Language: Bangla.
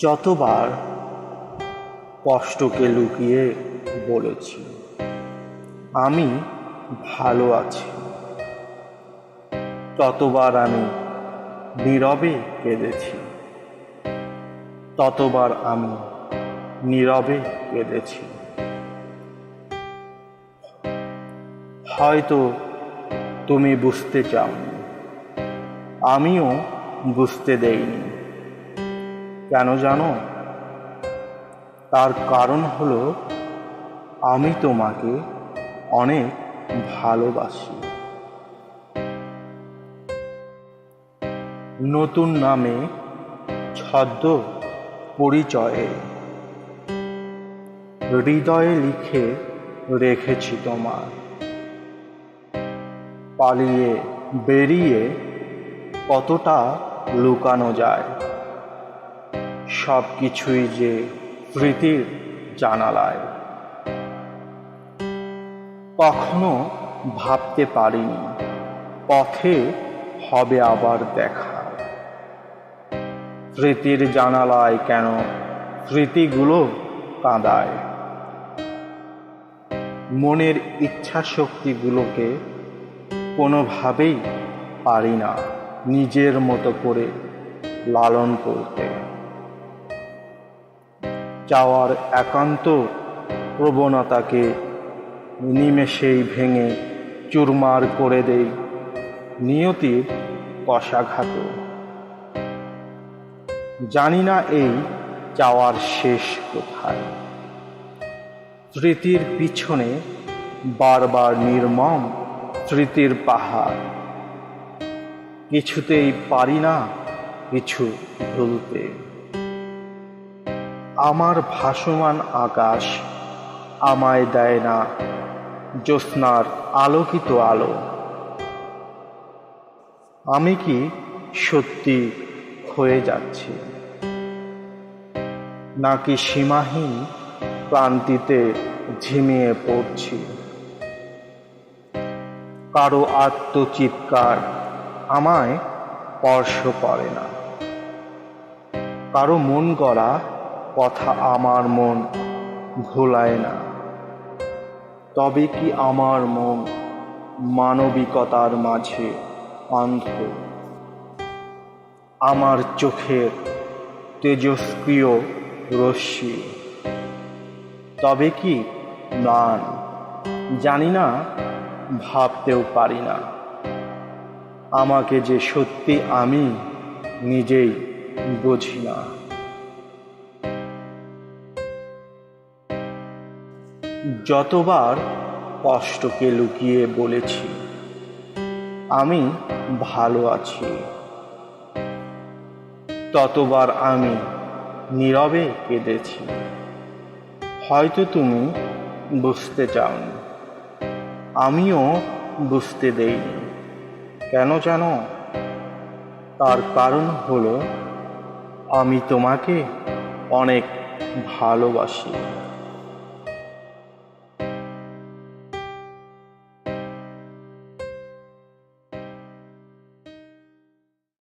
যতবার কষ্টকে লুকিয়ে বলেছি আমি ভালো আছি, ততবার আমি নীরবে কেঁদেছি, ততবার আমি নীরবে কেঁদেছি। হয়তো তুমি বুঝতে চাওনি, আমিও বুঝতে দেইনি। কেন জানো? তার কারণ হলো আমি তোমাকে অনেক ভালোবাসি। নতুন নামে ছদ্ম পরিচয়ে হৃদয়ে লিখে রেখেছি তোমার। পালিয়ে বেরিয়ে কতটা লুকানো যায়, সব কিছুই যে স্মৃতির জানালায়। কখনো ভাবতে পারিনি পথে হবে আবার দেখা। স্মৃতির জানালায় কেন স্মৃতিগুলো কাঁদায়। মনের ইচ্ছা শক্তিগুলোকে কোনোভাবেই পারি না নিজের মতো করে লালন করতে। চাওয়ার একান্ত প্রবণতাকে নিমেষেই ভেঙে চুরমার করে দেই নিয়তির কষাঘাত। জানি না এই চাওয়ার শেষ কোথায়। স্মৃতির পিছনে বারবার নির্মম স্মৃতির পাহাড়। কিছুতেই পারি না কিছু ভুলতে। আমার ভাসমান আকাশ আমায় দেয় না জ্যোৎস্নার আলোকিত আলো। আমি কি সত্যি হয়ে যাচ্ছি, নাকি সীমাহীন ক্লান্তিতে ঝিমিয়ে পড়ছি? কারো আত্মচিৎকার আমায় স্পর্শ করে না, কারো মন গড়া কথা আমার মন ভোলায় না। তবে কি আমার মন মানবিকতার মাঝে অন্ধ? আমার চোখের তেজস্ক্রিয় রশ্মি তবে কি ম্লান? জানি না, ভাবতেও পারি না। আমাকে যে সত্যি আমি নিজেই বুঝি না। যতবার কষ্টকে লুকিয়ে বলেছি আমি ভালো আছি, ততবার আমি নীরবে কেঁদেছি। হয়তো তুমি বুঝতে চাওনি, আমিও বুঝতে দেইনি। কেন জানো? তার কারণ হলো আমি তোমাকে অনেক ভালোবাসি।